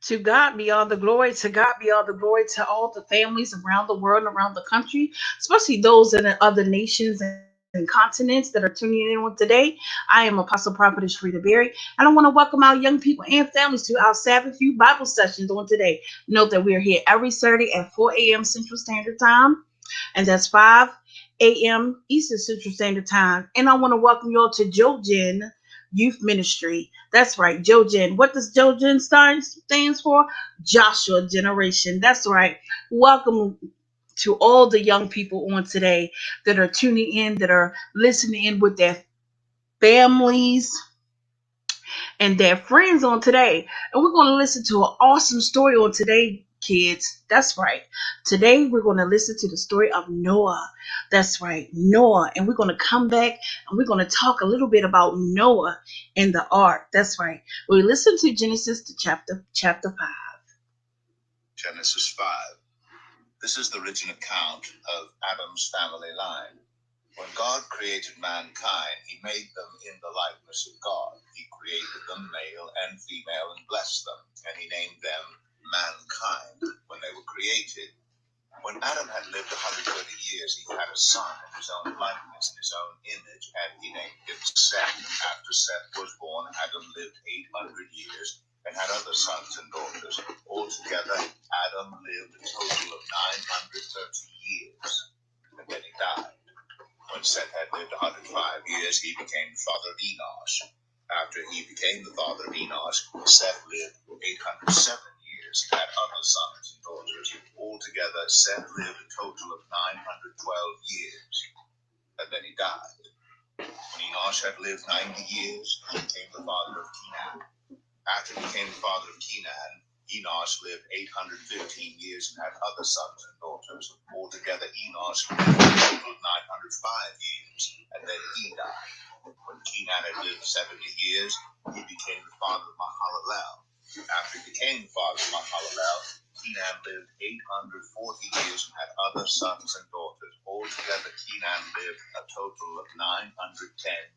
To God be all the glory. To God be all the glory to all the families around the world and around the country, especially those in the other nations and continents that are tuning in on today. I am Apostle Prophetess Rita Berry, and I want to welcome our young people and families to our Sabbath Youth Bible sessions on today. Note that we are here every Saturday at 4 a.m. Central Standard Time, and that's 5 a.m. Eastern Central Standard Time. And I want to welcome you all to Jojen Youth Ministry. That's right, Jojen. What does Jojen stands for? Joshua Generation. That's right. Welcome to all the young people on today that are tuning in, that are listening in with their families and their friends on today. And we're going to listen to an awesome story on today, kids. That's right. Today we're going to listen to the story of Noah. That's right, Noah. And we're going to come back and we're going to talk a little bit about Noah and the ark. That's right. We listen to Genesis to chapter 5. Genesis 5. This is the written account of Adam's family line. When God created mankind, he made them in the likeness of God. He created them male and female and blessed them, and he named them mankind when they were created. When Adam had lived 130 years, he had a son in his own likeness, in his own image, and he named him Seth. After Seth was born, Adam lived 800 years and had other sons and daughters. Altogether, Adam lived a total of 930 years, and then he died. When Seth had lived 105 years, he became the father of Enosh. After he became the father of Enosh, Seth lived 807 years and had other sons and daughters. Altogether, Seth lived a total of 912 years, and then he died. When Enosh had lived 90 years, he became the father of Kenan. After he became the father of Kenan, Enosh lived 815 years and had other sons and daughters. Altogether, Enosh lived a total of 905 years, and then he died. When Kenan had lived 70 years, he became the father of Mahalalel. After he became the father of Mahalalel, Kenan lived 840 years and had other sons and daughters. Altogether, Kenan lived a total of 910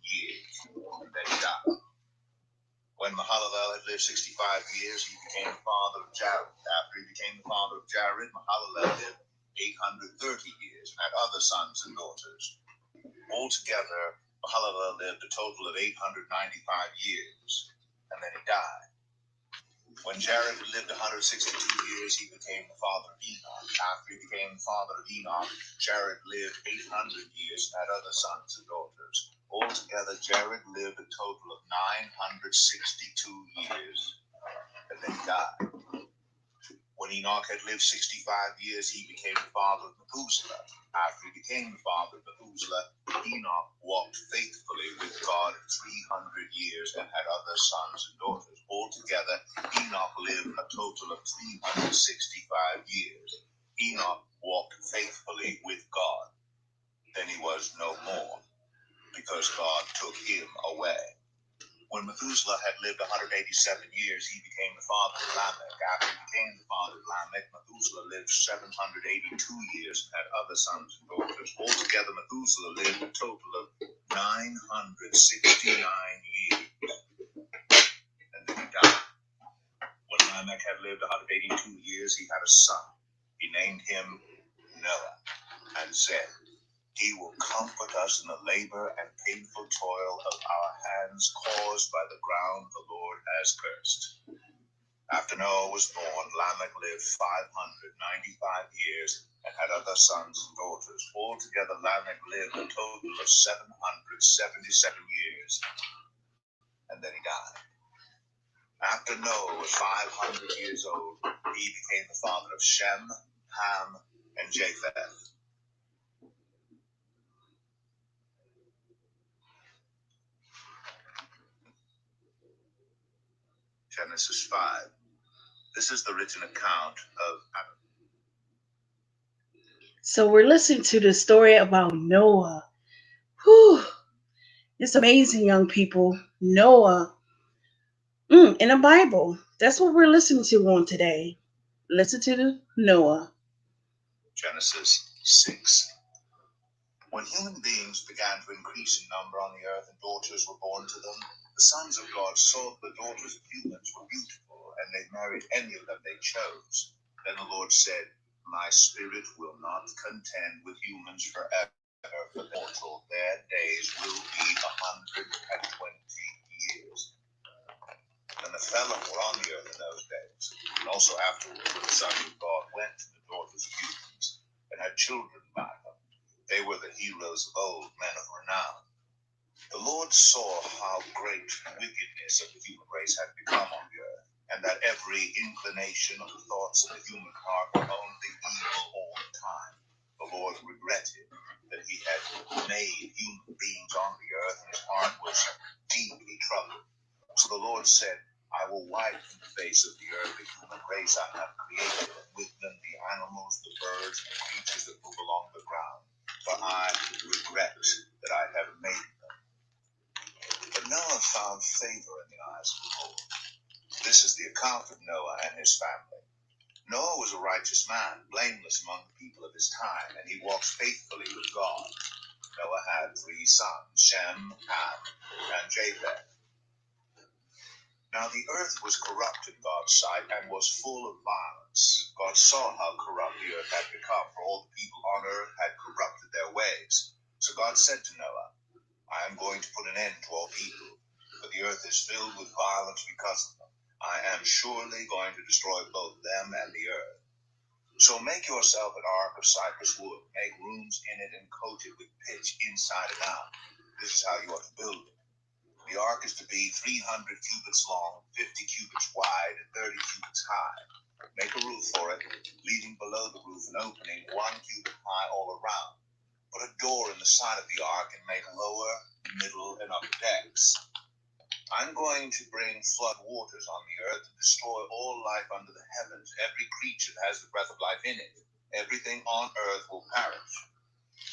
years, and then he died. When Mahalalel had lived 65 years, he became the father of Jared. After he became the father of Jared, Mahalalel lived 830 years and had other sons and daughters. Altogether, Mahalalel lived a total of 895 years, and then he died. When Jared had lived 162 years, he became the father of Enoch. After he became the father of Enoch, Jared lived 800 years and had other sons and daughters. Altogether, Jared lived a total of 962 years, and then he died. When Enoch had lived 65 years, he became the father of Methuselah. After he became the father of Methuselah, Enoch walked faithfully with God 300 years and had other sons and daughters. Altogether, Enoch lived a total of 365 years. Enoch walked faithfully with God. Then he was no more, because God took him away. When Methuselah had lived 187 years, he became the father of Lamech. After he became the father of Lamech, Methuselah lived 782 years and had other sons and daughters. Altogether, Methuselah lived a total of 969 years, and then he died. When Lamech had lived 182 years, he had a son. He named him Noah, and said, "He will comfort us in the labor and painful toil of our hands caused by the ground the Lord has cursed." After Noah was born, Lamech lived 595 years and had other sons and daughters. Altogether, Lamech lived a total of 777 years, and then he died. After Noah was 500 years old, he became the father of Shem, Ham, and Japheth. Genesis 5. This is the written account of Adam. So we're listening to the story about Noah. Whew. It's amazing, young people. Noah in the Bible. That's what we're listening to on today. Listen to the Noah. Genesis 6. When human beings began to increase in number on the earth and daughters were born to them, the sons of God saw that the daughters of humans were beautiful, and they married any of them they chose. Then the Lord said, my spirit will not contend with humans forever, for mortal, their days will be 120 years. And the fellow were on the earth in those days, and also afterward, when the sons of God went to the daughters of humans, and had children by them. They were the heroes of old, men of renown. The Lord saw how great wickedness of the human race had become on the earth, and that every inclination of the thoughts of the human heart were only evil all the time. The Lord regretted that he had made human beings on the earth, and his heart was deeply troubled. So the Lord said, I will wipe from the face of the earth the human race I have created, and with them the animals, the birds, and the creatures that move along the ground. For I regret that I have made them. But Noah found favor in the eyes of the Lord. This is the account of Noah and his family. Noah was a righteous man, blameless among the people of his time, and he walked faithfully with God. Noah had 3 sons, Shem, Ham, and Japheth. Now the earth was corrupt in God's sight and was full of violence. God saw how corrupt the earth had become, for all the people on earth had corrupted their ways. So God said to Noah, I am going to put an end to all people, for the earth is filled with violence because of them. I am surely going to destroy both them and the earth. So make yourself an ark of cypress wood, make rooms in it and coat it with pitch inside and out. This is how you ought to build it. The ark is to be 300 cubits long, 50 cubits wide, and 30 cubits high. Make a roof for it, leaving below the roof an opening 1 cubit high all around. Put a door in the side of the ark and make lower, middle, and upper decks. I'm going to bring flood waters on the earth to destroy all life under the heavens. Every creature that has the breath of life in it. Everything on earth will perish.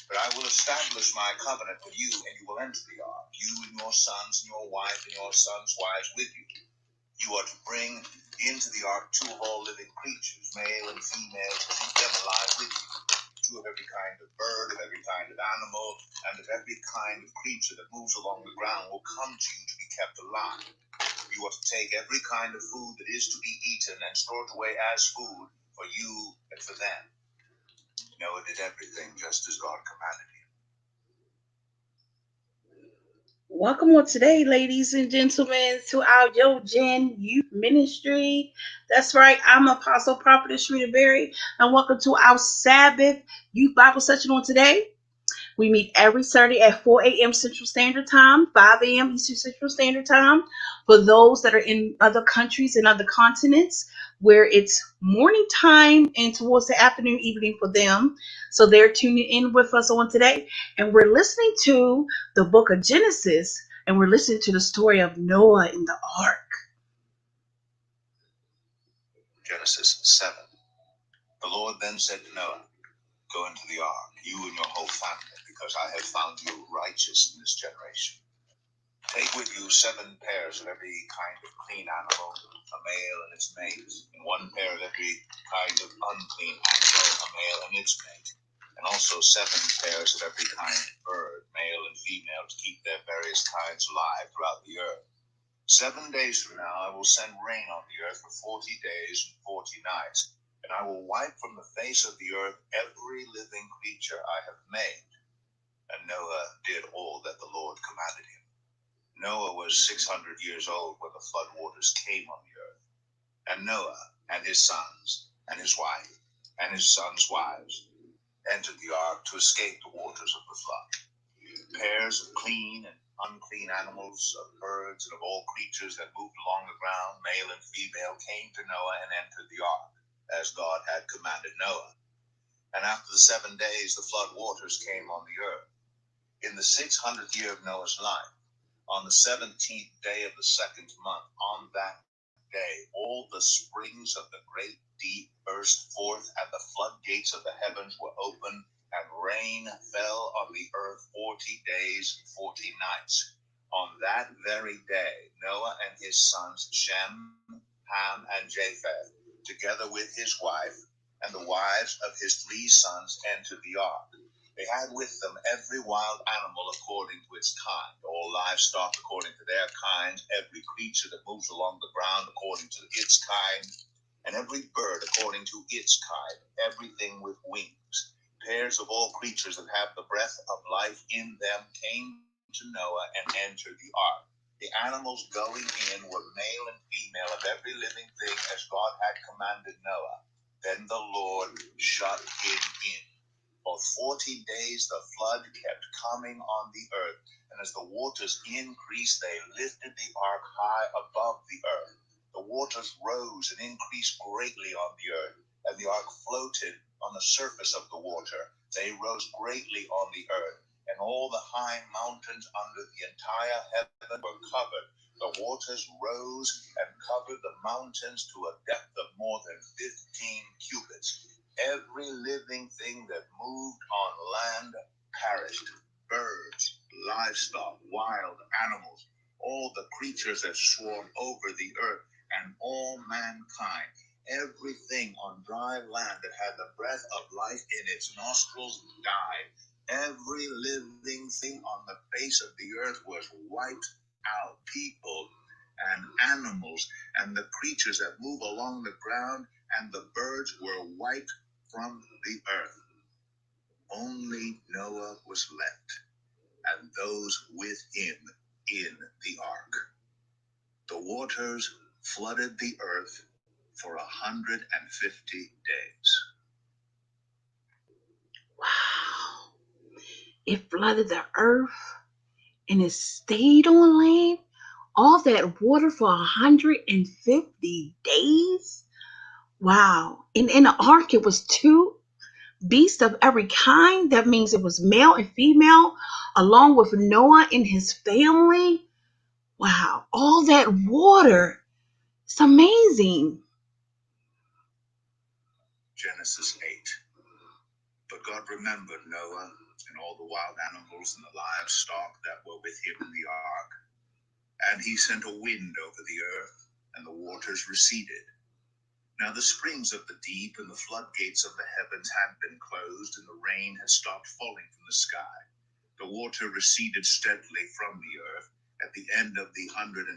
But I will establish my covenant with you, and you will enter the ark, you and your sons and your wife and your sons' wives with you. You are to bring into the ark 2 of all living creatures, male and female, to keep them alive with you. 2 of every kind of bird, of every kind of animal, and of every kind of creature that moves along the ground will come to you to be kept alive. You are to take every kind of food that is to be eaten and store it away as food for you and for them. Noah did everything just as God commanded him. Welcome on today, ladies and gentlemen, to our Yo Gen Youth Ministry. That's right, I'm Apostle Prophetess Sharita Berry, and welcome to our Sabbath Youth Bible Session on today. We meet every Saturday at 4 a.m. Central Standard Time, 5 a.m. Eastern Central Standard Time. For those that are in other countries and other continents, where it's morning time and towards the afternoon, evening for them. So they're tuning in with us on today. And we're listening to the book of Genesis, and we're listening to the story of Noah and the Ark. Genesis 7. The Lord then said to Noah, go into the ark, you and your whole family, because I have found you righteous in this generation. Take with you 7 pairs of every kind of clean animal, a male and its mate, and 1 pair of every kind of unclean animal, a male and its mate, and also 7 pairs of every kind of bird, male and female, to keep their various kinds alive throughout the earth. 7 days from now I will send rain on the earth for 40 days and 40 nights, and I will wipe from the face of the earth every living creature I have made. And Noah did all that the Lord commanded him. Noah was 600 years old when the flood waters came on the earth. And Noah and his sons and his wife and his sons' wives entered the ark to escape the waters of the flood. Pairs of clean and unclean animals, of birds, and of all creatures that moved along the ground, male and female, came to Noah and entered the ark, as God had commanded Noah. And after the 7 days, the flood waters came on the earth. In the 600th year of Noah's life, on the 17th day of the 2nd month, on that day, all the springs of the great deep burst forth, and the floodgates of the heavens were opened, and rain fell on the earth 40 days and 40 nights. On that very day, Noah and his sons Shem, Ham, and Japheth, together with his wife and the wives of his 3 sons, entered the ark. They had with them every wild animal according to its kind, all livestock according to their kind, every creature that moves along the ground according to its kind, and every bird according to its kind, everything with wings. Pairs of all creatures that have the breath of life in them came to Noah and entered the ark. The animals going in were male and female of every living thing as God had commanded Noah. Then the Lord shut him in. For 40 days the flood kept coming on the earth, and as the waters increased, they lifted the ark high above the earth. The waters rose and increased greatly on the earth, and the ark floated on the surface of the water. They rose greatly on the earth, and all the high mountains under the entire heaven were covered. The waters rose and covered the mountains to a depth of more than 15 cubits. Every living thing that moved on land perished. Birds, livestock, wild animals, all the creatures that swarm over the earth, and all mankind. Everything on dry land that had the breath of life in its nostrils died. Every living thing on the face of the earth was wiped out. People and animals and the creatures that move along the ground and the birds were wiped from the earth. Only Noah was left, and those with him in the ark. The waters flooded the earth for 150 days. Wow. It flooded the earth and it stayed on land. All that water for 150 days. Wow. And in the ark, it was two beasts of every kind. That means it was male and female, along with Noah and his family. Wow. All that water. It's amazing. Genesis 8. But God remembered Noah and all the wild animals and the livestock that were with him in the ark. And he sent a wind over the earth, and the waters receded. Now the springs of the deep and the floodgates of the heavens had been closed, and the rain had stopped falling from the sky. The water receded steadily from the earth. At the end of the 150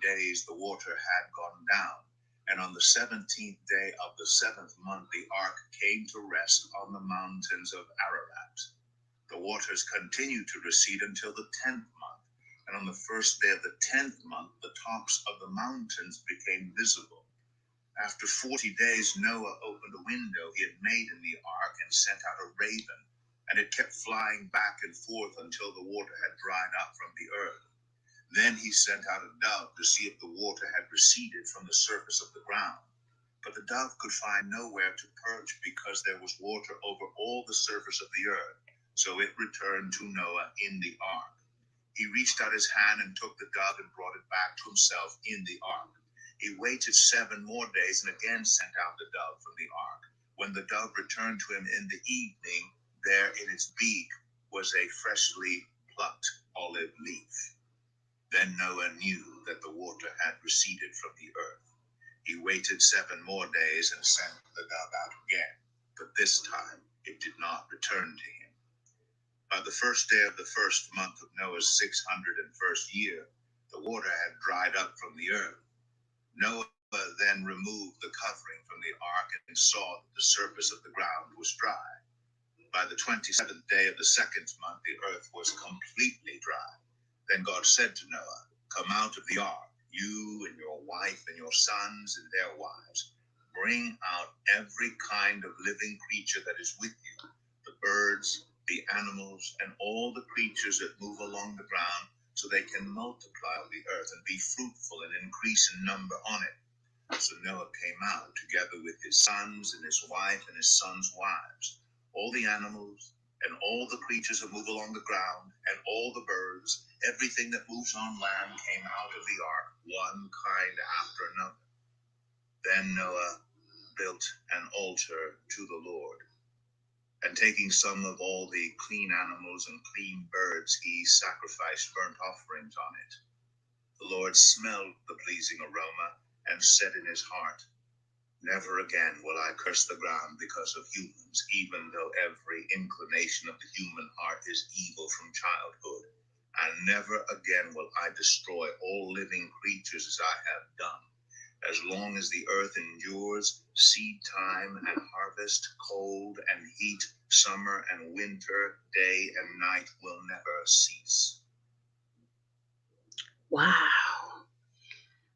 days, the water had gone down. And on the 17th day of the 7th month, the ark came to rest on the mountains of Ararat. The waters continued to recede until the 10th month. And on the first day of the 10th month, the tops of the mountains became visible. After 40 days, Noah opened a window he had made in the ark and sent out a raven, and it kept flying back and forth until the water had dried up from the earth. Then he sent out a dove to see if the water had receded from the surface of the ground. But the dove could find nowhere to perch because there was water over all the surface of the earth. So it returned to Noah in the ark. He reached out his hand and took the dove and brought it back to himself in the ark. He waited 7 more days and again sent out the dove from the ark. When the dove returned to him in the evening, there in its beak was a freshly plucked olive leaf. Then Noah knew that the water had receded from the earth. He waited 7 more days and sent the dove out again, but this time it did not return to him. By the first day of the first month of Noah's 601st year, the water had dried up from the earth. Noah then removed the covering from the ark and saw that the surface of the ground was dry. By the 27th day of the 2nd month, the earth was completely dry. Then God said to Noah, "Come out of the ark, you and your wife and your sons and their wives. Bring out every kind of living creature that is with you, the birds, the animals, and all the creatures that move along the ground, so they can multiply on the earth and be fruitful and increase in number on it." So Noah came out together with his sons and his wife and his sons' wives. All the animals and all the creatures that move along the ground and all the birds, everything that moves on land came out of the ark, one kind after another. Then Noah built an altar to the Lord. And taking some of all the clean animals and clean birds, he sacrificed burnt offerings on it. The Lord smelled the pleasing aroma and said in his heart, Never again will I curse the ground because of humans, even though every inclination of the human heart is evil from childhood. And never again will I destroy all living creatures as I have done. As long as the earth endures, seed time and harvest, cold and heat, summer and winter, day and night will never cease. Wow.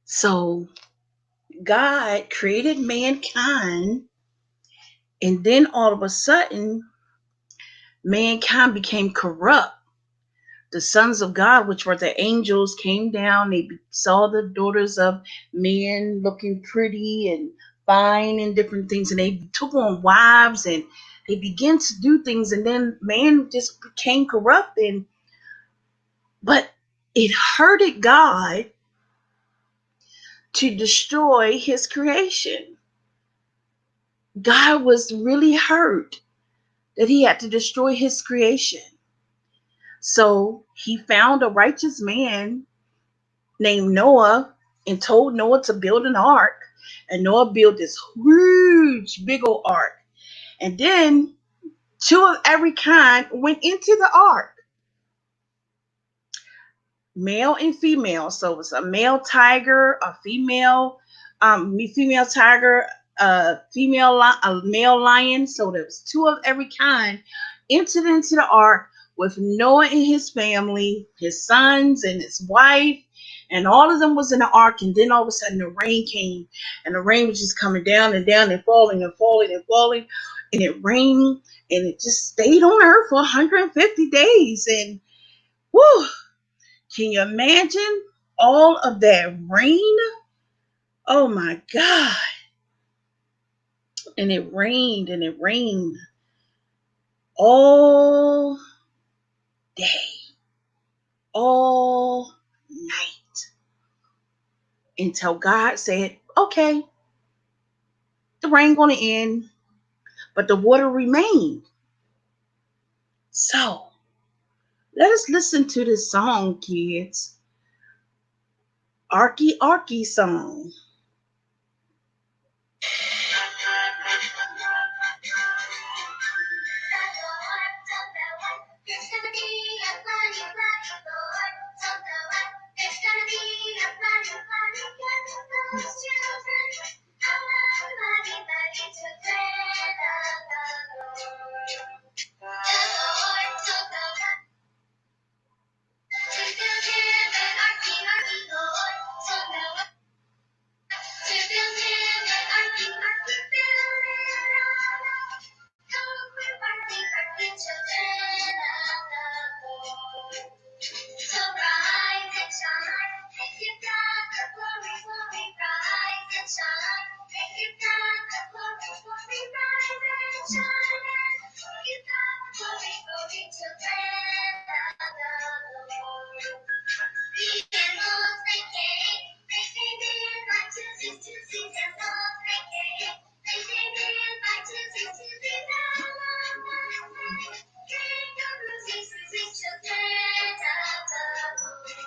So God created mankind, and then all of a sudden, mankind became corrupt. The sons of God, which were the angels, came down. They saw the daughters of men looking pretty and fine and different things, and they took on wives and they began to do things, and then man just became corrupt. And but it hurted God to destroy His creation. God was really hurt that He had to destroy His creation. So He found a righteous man named Noah and told Noah to build an ark. And Noah built this huge, big old ark. And then two of every kind went into the ark, male and female. So it was a male tiger, a female tiger, a male lion. So there was two of every kind entered into the ark with Noah and his family, his sons and his wife, and all of them was in the ark. And then all of a sudden the rain came, and the rain was just coming down and down and falling and falling and falling, and it rained, and it just stayed on earth for 150 days. And whew, can you imagine all of that rain? Oh my God. And it rained all day, all night, until God said, okay, the rain gonna end, but the water remained. So let us listen to this song, kids. Arky Arky song. It's gonna be a funny, funny Lord. So go up. It's gonna be a funny, funny those children. How mighty, mighty to dread of the Lord. The Lord, so go up. To build him an arky, arky Lord. So go up. To build him an arky, arky, build it up. Go with arky, arky children of the Lord. So rise and shine, and give God the glory, glory. Rise and shine, and give God the glory, glory. Rise and shine, and give God the glory, glory. Children of the Lord. The animals they came in by twosies, twosies, and wolves they came. They came in by twosies, twosies, la la la la. Drink of roses, roses, children of the Lord.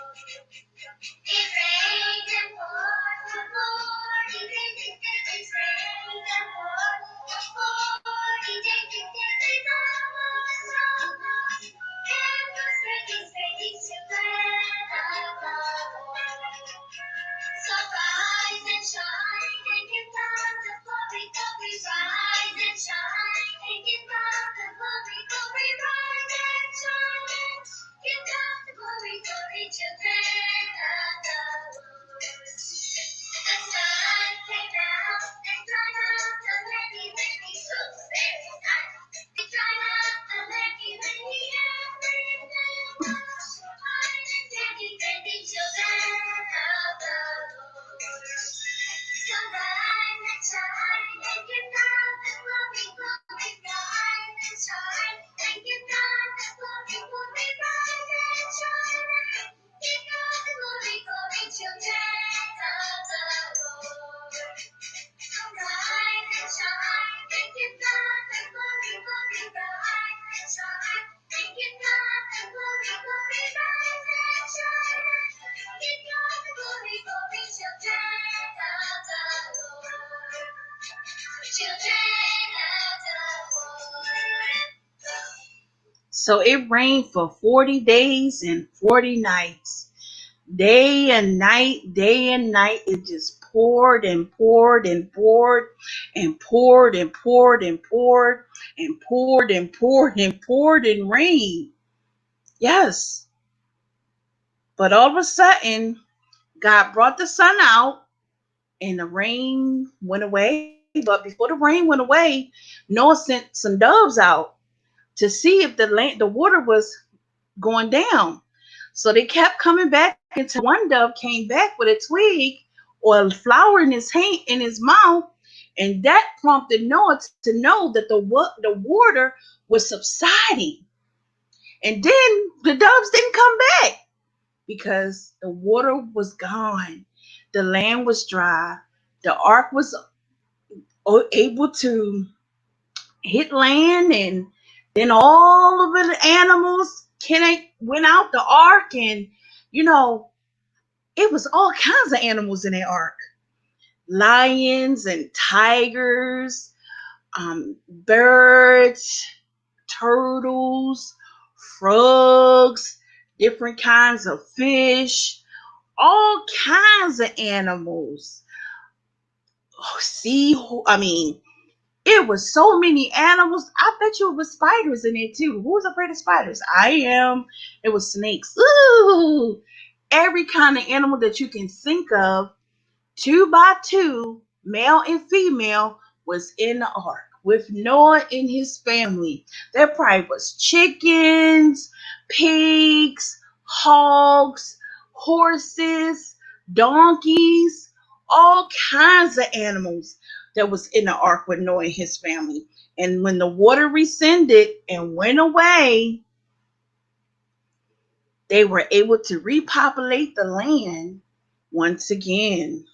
It rained and poured, the Lord, it rained and poured, 40 days So it rained for 40 days and 40 nights. Day and night, day and night. It just poured and poured and poured and poured and poured and poured and poured and poured and poured and rained. Yes. But all of a sudden, God brought the sun out and the rain went away. But before the rain went away, Noah sent some doves out to see if the water was going down. So they kept coming back until one dove came back with a twig or a flower in his hand in his mouth, and that prompted Noah to know that the water was subsiding. And then the doves didn't come back because the water was gone. The land was dry. The ark was able to hit land, and then all of the animals went out the ark, and you know it was all kinds of animals in the ark: lions and tigers, birds, turtles, frogs, different kinds of fish, all kinds of animals. I mean, it was so many animals. I bet you it was spiders in there too. Who was afraid of spiders? I am. It was snakes. Ooh, every kind of animal that you can think of, two by two, male and female, was in the ark with Noah and his family. There probably was chickens, pigs, hogs, horses, donkeys, all kinds of animals that was in the ark with Noah and his family. And when the water rescinded and went away, they were able to repopulate the land once again.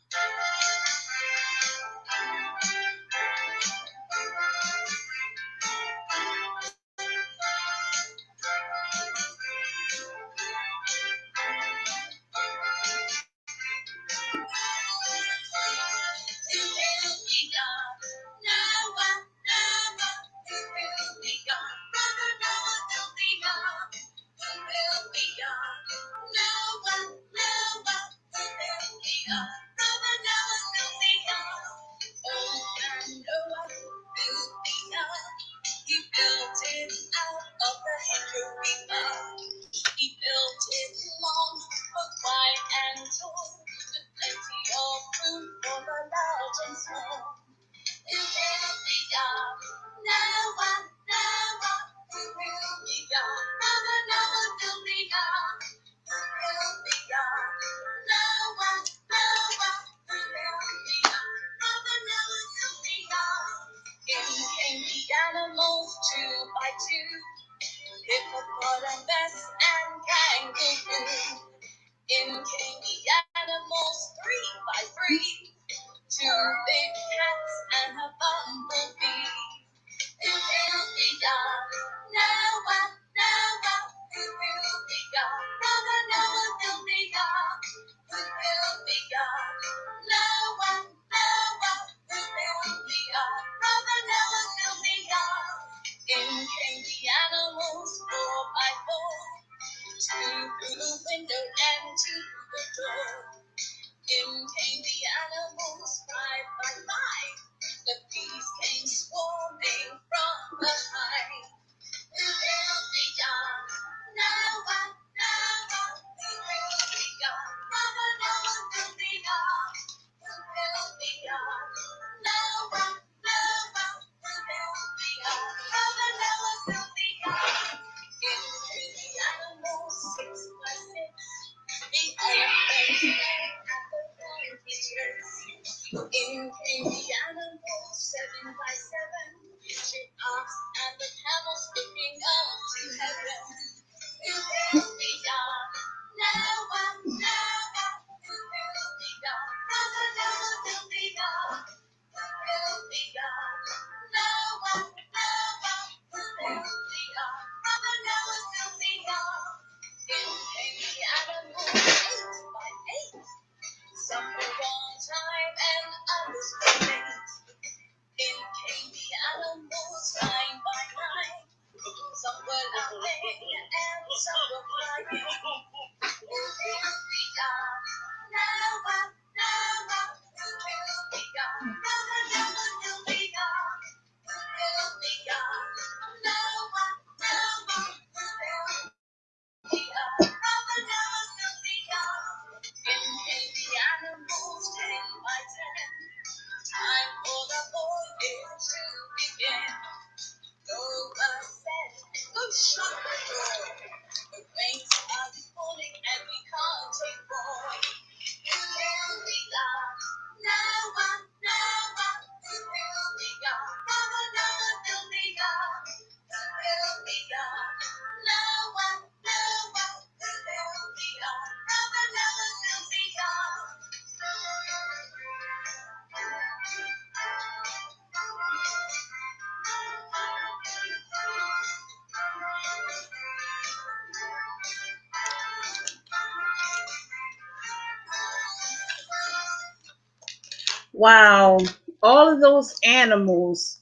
Wow. All of those animals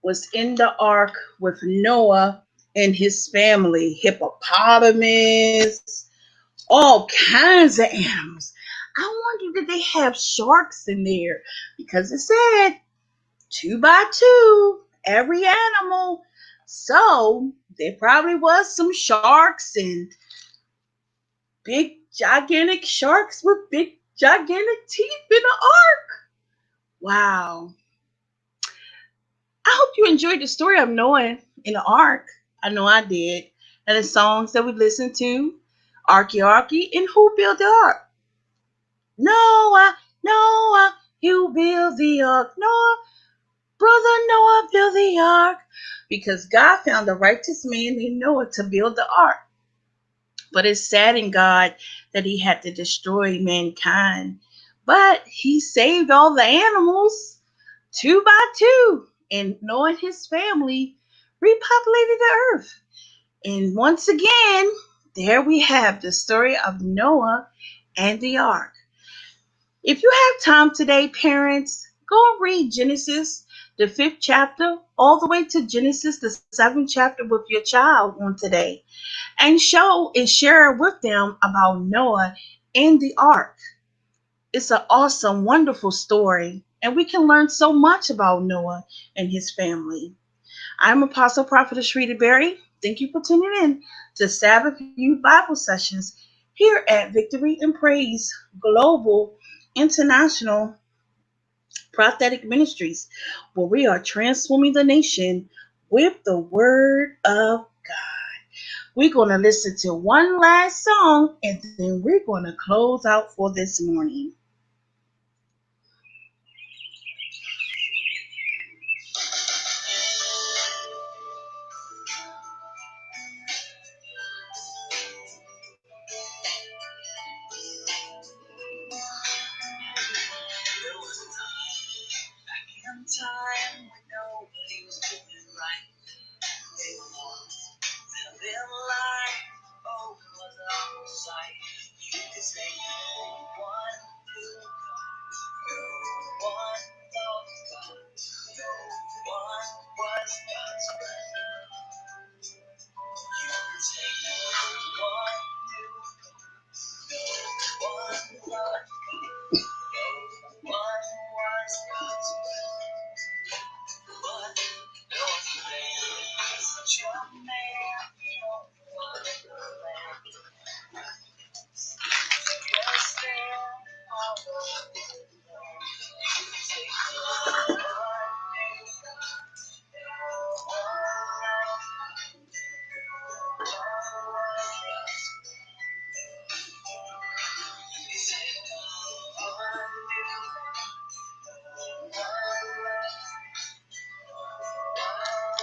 was in the ark with Noah and his family. Hippopotamus, all kinds of animals. I wonder did they have sharks in there? Because it said two by two, every animal. So there probably was some sharks and big gigantic sharks with big gigantic teeth in the ark. Wow. I hope you enjoyed the story of Noah in the ark. I know I did. And the songs that we listened to, Arky and Who Built the Ark? Noah, Noah, you build the ark. Noah, brother Noah built the ark. Because God found a righteous man named Noah to build the ark. But it saddened God that he had to destroy mankind. But he saved all the animals two by two. And Noah and his family repopulated the earth. And once again, there we have the story of Noah and the ark. If you have time today, parents, go and read Genesis, the 5th chapter, all the way to Genesis, the 7th chapter with your child on today. And show and share with them about Noah and the ark. It's an awesome, wonderful story, and we can learn so much about Noah and his family. I'm Apostle Prophetess Rita Berry. Thank you for tuning in to Sabbath Youth Bible Sessions here at Victory and Praise Global International Prophetic Ministries, where we are transforming the nation with the Word of God. We're going to listen to one last song and then we're going to close out for this morning. There was a time back in time when nobody was doing right. They were lost, living life. Oh, it was an awful sight. You could say no one knew God, no one thought God, no one was God's friend. You could say no one knew God, no one loved God, no one was God's friend. But no man, such a man, no one land. Was there all over the land. You take no one knew God, no one loved God, no one was you say no one knew God, no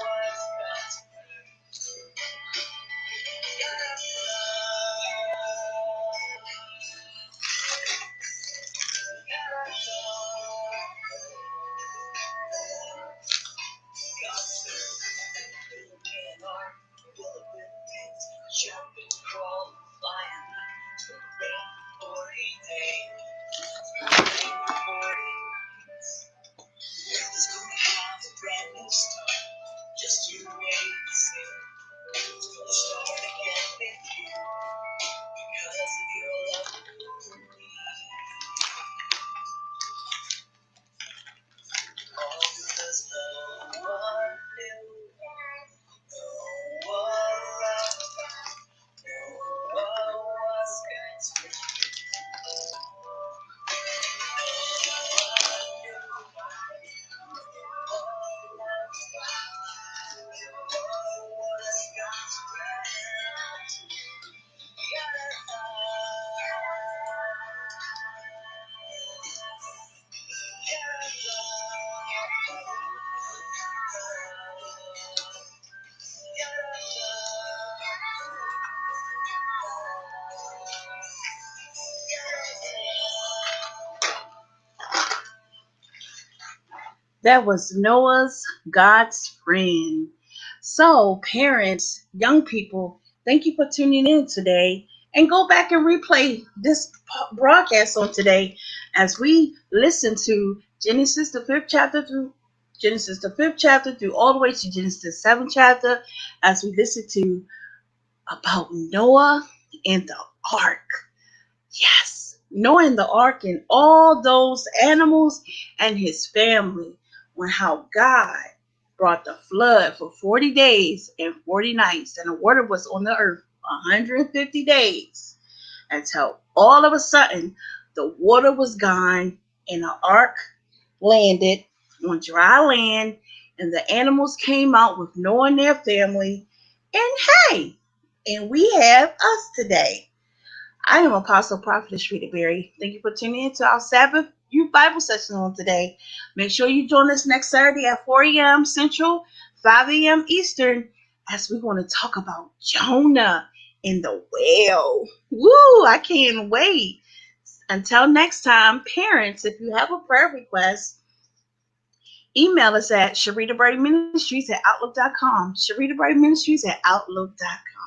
one loved jumping, crawling, flying, rain for 40 days, rain for 40 days. It's gonna have a brand new start. Just you wait and see. It's gonna start again with you because of your love for me. All because no one knew, no one loved, no one was God's friend. That was Noah's God's friend. So, parents, young people, thank you for tuning in today. And go back and replay this broadcast on today As we listen to Genesis, the 5th chapter through all the way to Genesis, the 7th chapter, as we listen to about Noah and the Ark. Yes, Noah and the Ark and all those animals and his family, when how God brought the flood for 40 days and 40 nights, and the water was on the earth 150 days, until all of a sudden the water was gone and the ark landed on dry land, and the animals came out with Noah and their family. And hey, and we have us today. I am Apostle Prophetess Rita Berry. Thank you for tuning in to our Sabbath Youth Bible session on today. Make sure you join us next Saturday at 4 a.m. Central, 5 a.m. Eastern, as we're going to talk about Jonah and the whale. Woo! I can't wait. Until next time, parents, if you have a prayer request, email us at SharitaBradyMinistries@outlook.com. SharitaBradyMinistries@outlook.com.